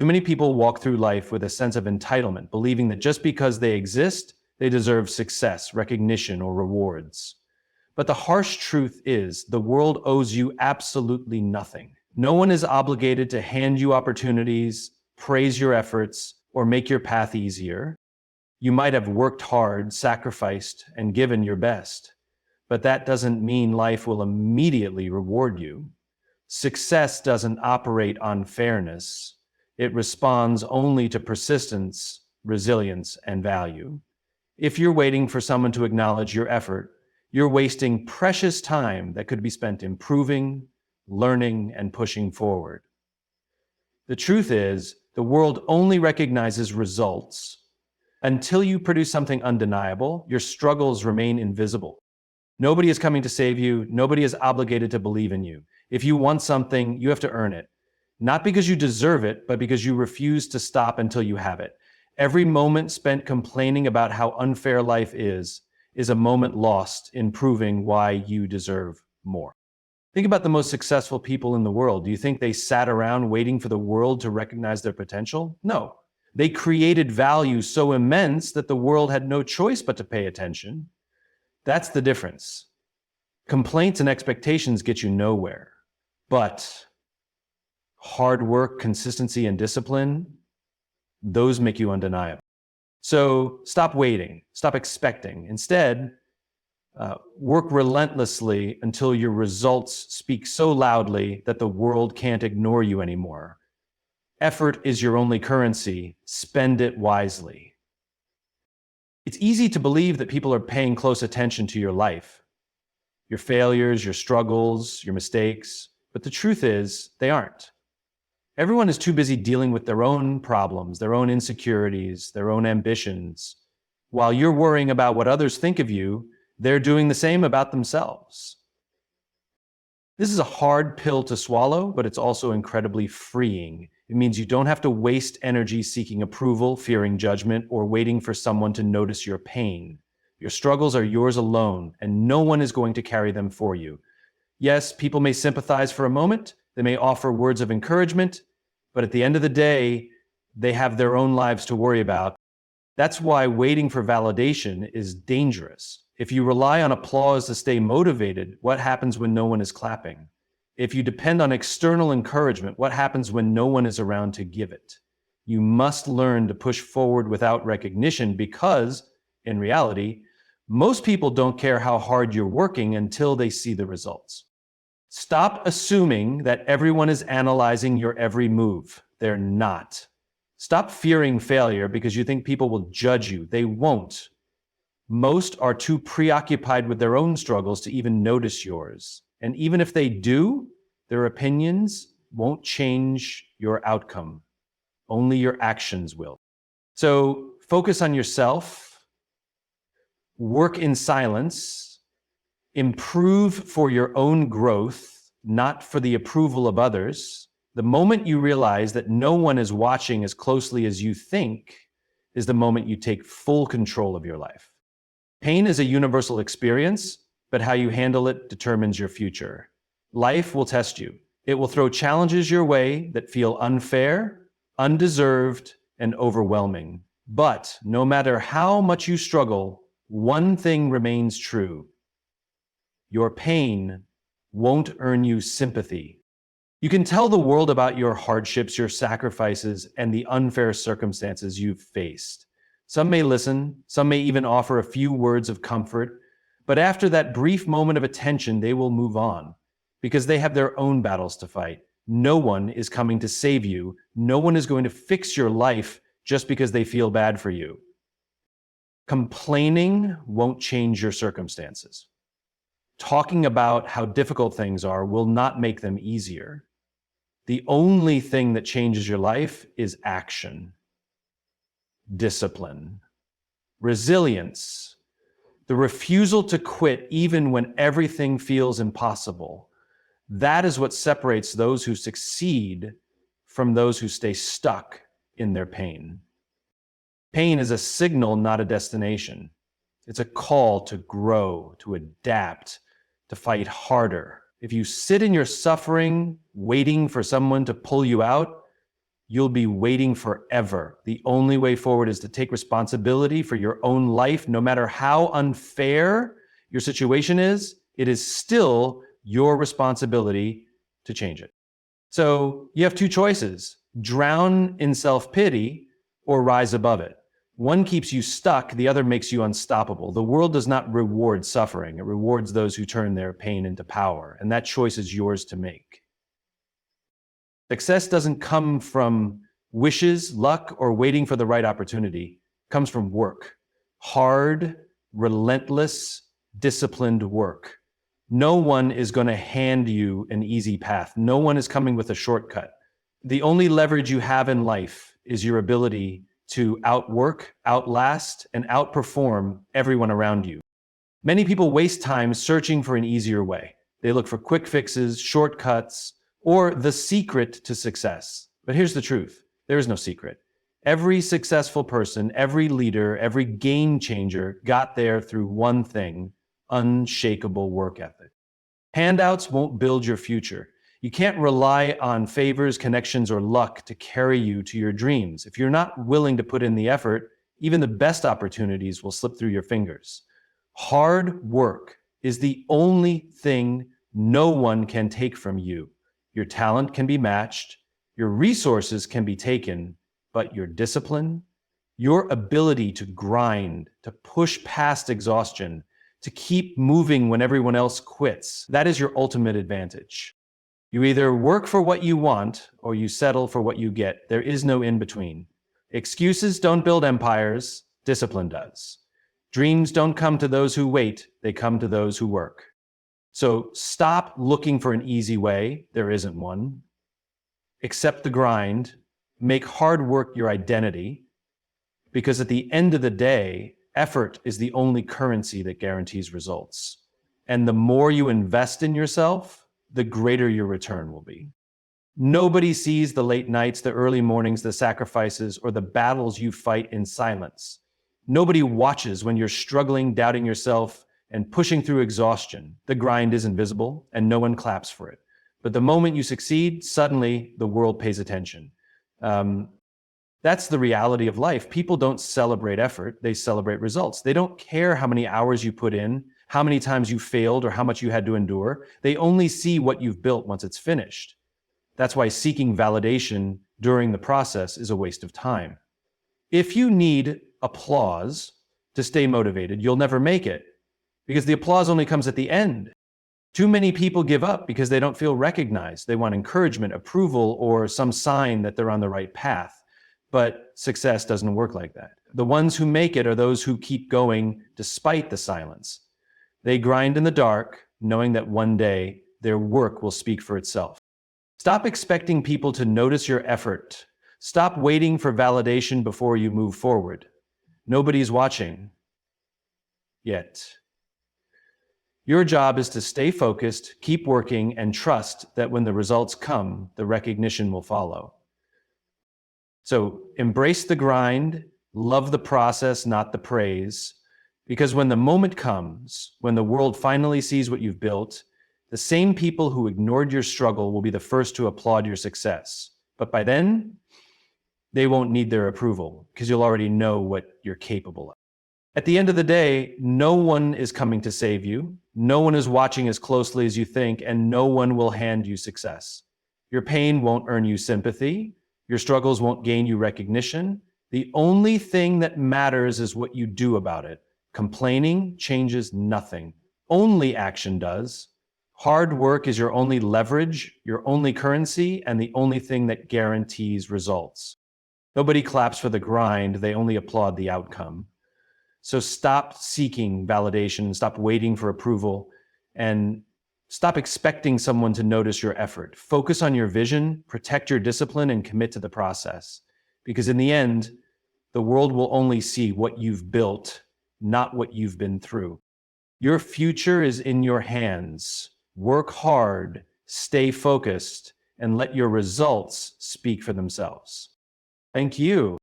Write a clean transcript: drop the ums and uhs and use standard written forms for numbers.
Too many people walk through life with a sense of entitlement, believing that just because they exist, they deserve success, recognition, or rewards. But the harsh truth is, the world owes you absolutely nothing. No one is obligated to hand you opportunities, praise your efforts, or make your path easier. You might have worked hard, sacrificed, and given your best, but that doesn't mean life will immediately reward you. Success doesn't operate on fairness. It responds only to persistence, resilience, and value. If you're waiting for someone to acknowledge your effort, you're wasting precious time that could be spent improving, learning, and pushing forward. The truth is, the world only recognizes results. Until you produce something undeniable, your struggles remain invisible. Nobody is coming to save you. Nobody is obligated to believe in you. If you want something, you have to earn it. Not because you deserve it, but because you refuse to stop until you have it. Every moment spent complaining about how unfair life is a moment lost in proving why you deserve more. Think about the most successful people in the world. Do you think they sat around waiting for the world to recognize their potential? No. They created value so immense that the world had no choice but to pay attention. That's the difference. Complaints and expectations get you nowhere. But hard work, consistency, and discipline, those make you undeniable. So stop waiting, stop expecting. Instead, work relentlessly until your results speak so loudly that the world can't ignore you anymore. Effort is your only currency. Spend it wisely. It's easy to believe that people are paying close attention to your life, your failures, your struggles, your mistakes, but the truth is, they aren't. Everyone is too busy dealing with their own problems, their own insecurities, their own ambitions. While you're worrying about what others think of you, they're doing the same about themselves. This is a hard pill to swallow, but it's also incredibly freeing. It means you don't have to waste energy seeking approval, fearing judgment, or waiting for someone to notice your pain. Your struggles are yours alone, and no one is going to carry them for you. Yes, people may sympathize for a moment, they may offer words of encouragement, but at the end of the day, they have their own lives to worry about. That's why waiting for validation is dangerous. If you rely on applause to stay motivated, what happens when no one is clapping? If you depend on external encouragement, what happens when no one is around to give it? You must learn to push forward without recognition because, in reality, most people don't care how hard you're working until they see the results. Stop assuming that everyone is analyzing your every move. They're not. Stop fearing failure because you think people will judge you. They won't. Most are too preoccupied with their own struggles to even notice yours. And even if they do, their opinions won't change your outcome. Only your actions will. So focus on yourself, work in silence, improve for your own growth, not for the approval of others. The moment you realize that no one is watching as closely as you think is the moment you take full control of your life. Pain is a universal experience, but how you handle it determines your future. Life will test you. It will throw challenges your way that feel unfair, undeserved, and overwhelming. But no matter how much you struggle, one thing remains true. Your pain won't earn you sympathy. You can tell the world about your hardships, your sacrifices, and the unfair circumstances you've faced. Some may listen, some may even offer a few words of comfort, but after that brief moment of attention, they will move on because they have their own battles to fight. No one is coming to save you. No one is going to fix your life just because they feel bad for you. Complaining won't change your circumstances. Talking about how difficult things are will not make them easier. The only thing that changes your life is action, discipline, resilience, the refusal to quit even when everything feels impossible. That is what separates those who succeed from those who stay stuck in their pain. Pain is a signal, not a destination. It's a call to grow, to adapt, to fight harder. If you sit in your suffering, waiting for someone to pull you out, you'll be waiting forever. The only way forward is to take responsibility for your own life. No matter how unfair your situation is, it is still your responsibility to change it. So you have two choices: drown in self-pity or rise above it. One keeps you stuck, the other makes you unstoppable. The world does not reward suffering. It rewards those who turn their pain into power, and that choice is yours to make. Success doesn't come from wishes, luck, or waiting for the right opportunity. It comes from work. Hard, relentless, disciplined work. No one is going to hand you an easy path. No one is coming with a shortcut. The only leverage you have in life is your ability to outwork, outlast, and outperform everyone around you. Many people waste time searching for an easier way. They look for quick fixes, shortcuts, or the secret to success. But here's the truth: there is no secret. Every successful person, every leader, every game changer got there through one thing: unshakable work ethic. Handouts won't build your future. You can't rely on favors, connections, or luck to carry you to your dreams. If you're not willing to put in the effort, even the best opportunities will slip through your fingers. Hard work is the only thing no one can take from you. Your talent can be matched, your resources can be taken, but your discipline, your ability to grind, to push past exhaustion, to keep moving when everyone else quits, that is your ultimate advantage. You either work for what you want or you settle for what you get. There is no in between. Excuses don't build empires, discipline does. Dreams don't come to those who wait, they come to those who work. So stop looking for an easy way. There isn't one. Accept the grind. Make hard work your identity, because at the end of the day, effort is the only currency that guarantees results. And the more you invest in yourself, the greater your return will be. Nobody sees the late nights, the early mornings, the sacrifices, or the battles you fight in silence. Nobody watches when you're struggling, doubting yourself, and pushing through exhaustion. The grind is invisible, and no one claps for it. But the moment you succeed, suddenly the world pays attention. That's the reality of life. People don't celebrate effort, they celebrate results. They don't care how many hours you put in, how many times you failed, or how much you had to endure. They only see what you've built once it's finished. That's why seeking validation during the process is a waste of time. If you need applause to stay motivated, you'll never make it, because the applause only comes at the end. Too many people give up because they don't feel recognized. They want encouragement, approval, or some sign that they're on the right path. But success doesn't work like that. The ones who make it are those who keep going despite the silence. They grind in the dark, knowing that one day their work will speak for itself. Stop expecting people to notice your effort. Stop waiting for validation before you move forward. Nobody's watching yet. Your job is to stay focused, keep working, and trust that when the results come, the recognition will follow. So embrace the grind, love the process, not the praise, because when the moment comes, when the world finally sees what you've built, the same people who ignored your struggle will be the first to applaud your success. But by then, they won't need their approval because you'll already know what you're capable of. At the end of the day, no one is coming to save you. No one is watching as closely as you think, and no one will hand you success. Your pain won't earn you sympathy. Your struggles won't gain you recognition. The only thing that matters is what you do about it. Complaining changes nothing. Only action does. Hard work is your only leverage, your only currency, and the only thing that guarantees results. Nobody claps for the grind, they only applaud the outcome. So stop seeking validation, stop waiting for approval, and stop expecting someone to notice your effort. Focus on your vision, protect your discipline, and commit to the process. Because in the end, the world will only see what you've built, not what you've been through. Your future is in your hands. Work hard, stay focused, and let your results speak for themselves. Thank you.